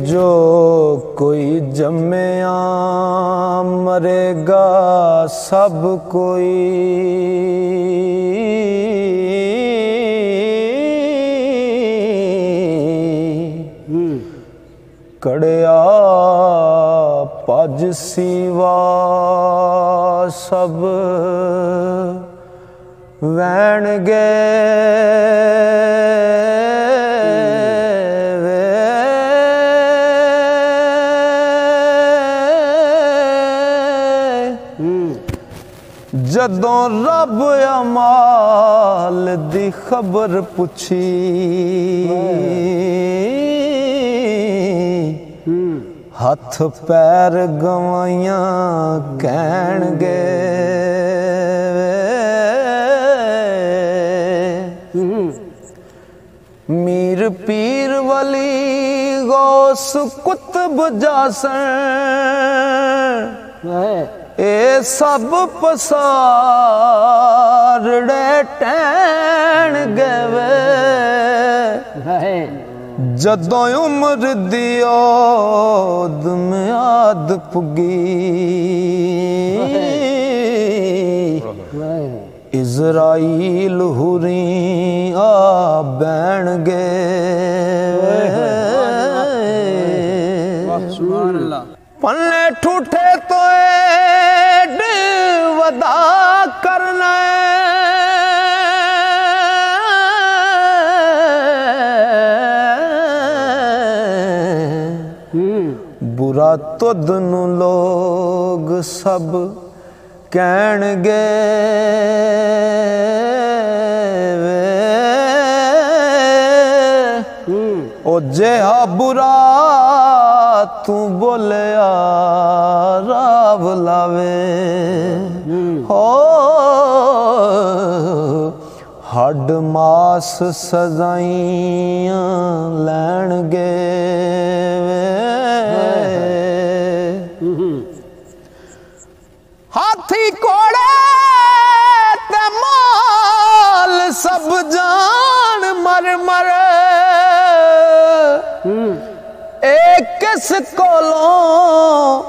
जो कोई जम्मेया मरेगा सब कोई, कड़िया पज सीवा सब वैन गे जदों रब अमाल दी खबर पुछी, हथ पैर गवाइयां कहणगे मीर पीर वली गौस कुतुब जासन, ए सब पसारड़े टैण गवे, जदों उम्र दी ओद म्याद पुगी, इज़राइल हुरी आ बैण गे, पन्ने ठूठे तो एड वदा करना, बुरा तुद नू लोग सब कहणगे, ओ जेहा बुरा तू बोलिया राव लावे, हो हड मास सजाइयां लैणगे, हाथी कोड़े ते माल सब जान मर मर, एक किस कोलों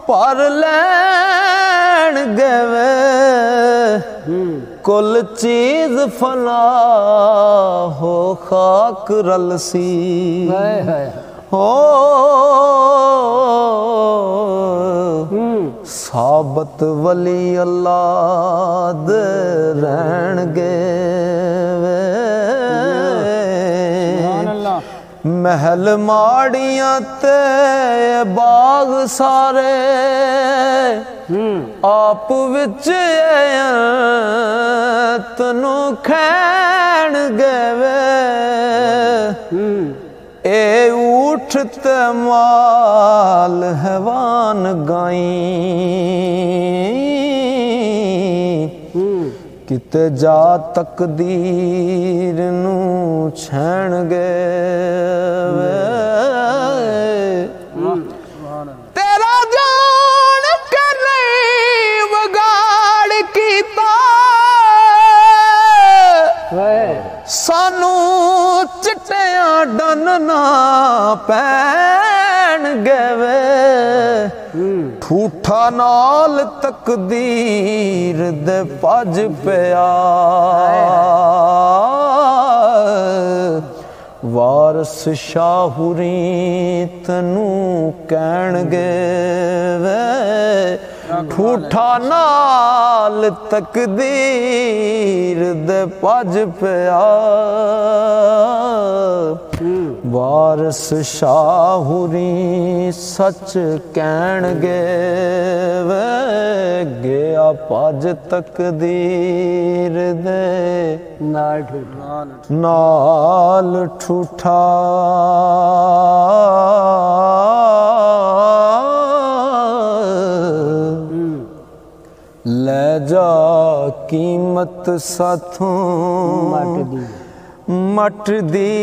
पर लैण गवे, कुल चीज फना हो खाक रलसी, हो साबत वली अल्लाह दे रहण गवे, महल माड़ियां ते बाग सारे आप विच तनु खैण गवे, ए ऊठ ते माल हैवान गाई, किते जा तकदीर नू छैण गए, तेरा जान कर वगाड़ कीता, सानू चिट्टियां डन ना पैण गवे, ठूठा नाल तकदीर दे पज पिया, वारस शाहुरी तनू कहणगे, ठूठा नाल तकदीर दे पज पिया, वारस शाहुरी सच कहणगे, गया पज तकदीर दे नाल ठूठा, ले जा कीमत साथों मट दी,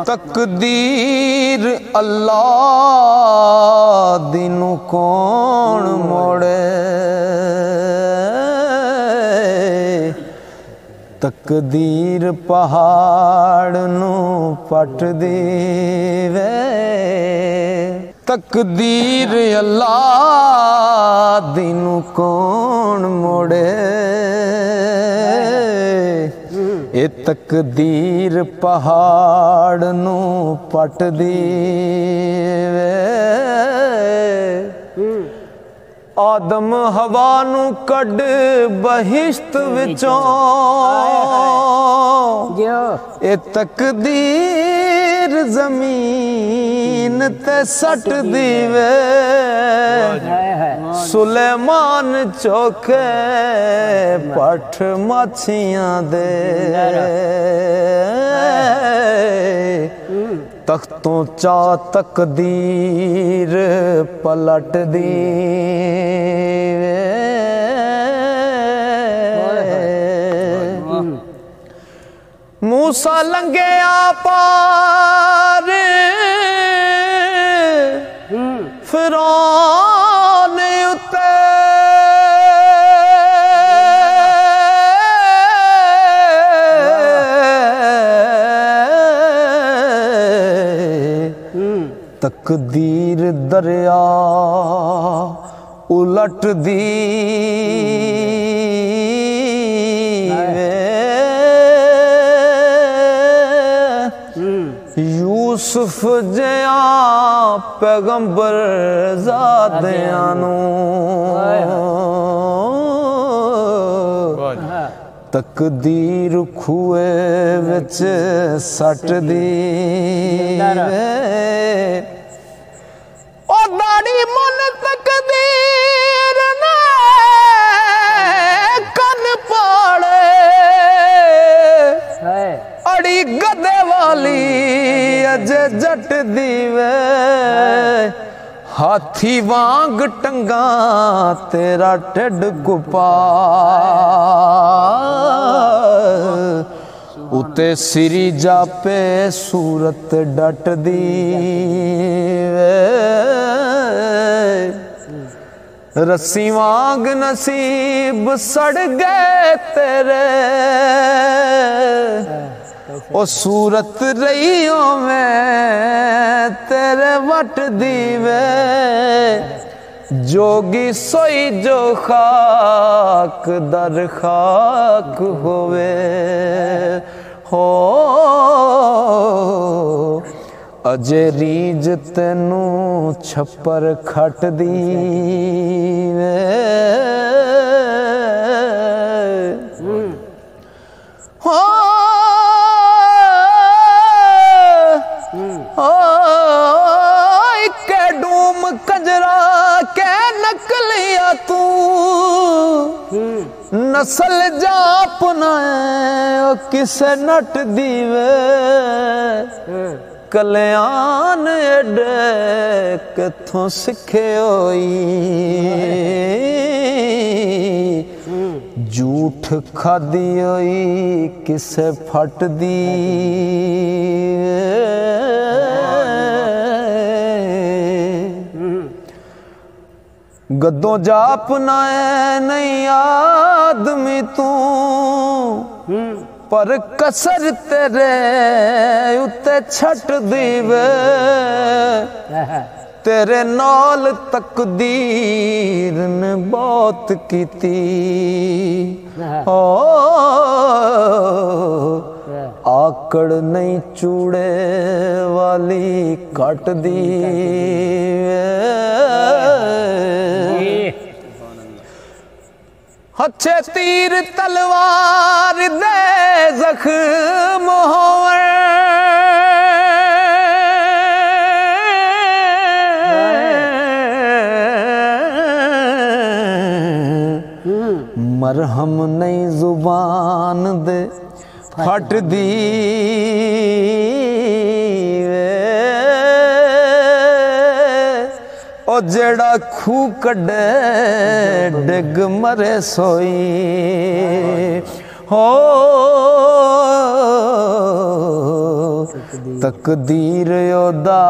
तकदीर अल्लाह दिनू कौन मोड़े, तकदीर पहाड़ नू पट दी वे तकदीर अल्लाह दी नू कौन मोड़े ए तकदीर पहाड़ नू पट दी वे आदम हवा नू कड बहिश्त विचों ए तकदीर जमीन ते सट दीवे सुलेमान चोखे पठ मछियां दे तख्तों चा तकदीर पलट दी मूसा लंघिया पार फिरौन उत्ते तकदीर दरिया उलट दी यूसुफ जिया पैगंबर ज़ादियां नू तकदीर खूए विच सट दी ओ दाड़ी मुन तकदीर ने कन पाड़े अड़ी गदे वाली अजे जट दीवे हाथी वांग टंगा तेरा टिड गुपा उते सिरी जापे सूरत डट दीवे रस्सी वांग नसीब सड़ गए तेरे ओ सूरत रहियो में तेरे वट दीवे जोगी सोई जो खाक दर खाक होवे हो अजे रीज तेनू छप्पर खट दीवे हो के डूम कजरा के नकलिया तू नस्ल जापना किसे नट दीवे कल्याण एडे कथों सिखे होई झूठ खादी होई किसे फट दी गद्दों जापना नहीं आदमी तू पर कसर तेरे उत्ते छट दीवे तेरे नाल तकदीर ने बहुत कीती ओ आकड़ नहीं चूड़े वाली कट दी अच्छे तीर तलवार दे जख्म होवे मरहम नहीं जुबान दे फट दी ओ जेड़ा खू कड़े डिग मरे सोई हो तकदीर ओदा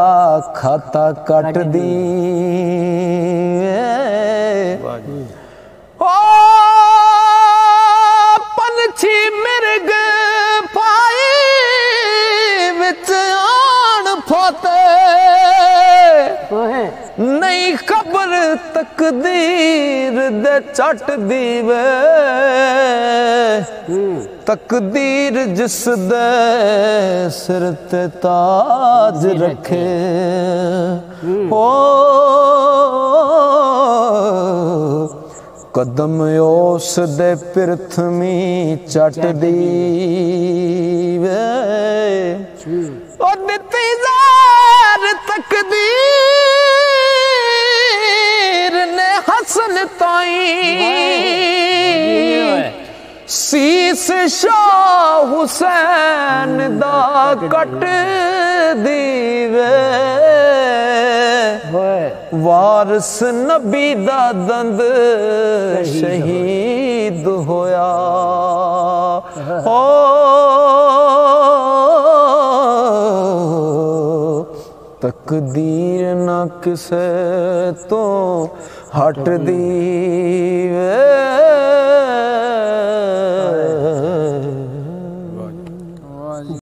खाता कट दी ओ पंछी मिर्ग चट दीवे तकदीर जिस दे सिर ते ताज रखे हो कदम उस दे प्रथमी चट दीवे ओ दिती ज़ार तकदीर ने हसन ताई सीस शाह हुसैन दा कट दीवे वारस नबी दा दंद शहीद होया हो तकदीर ना किसे तो हट दी वे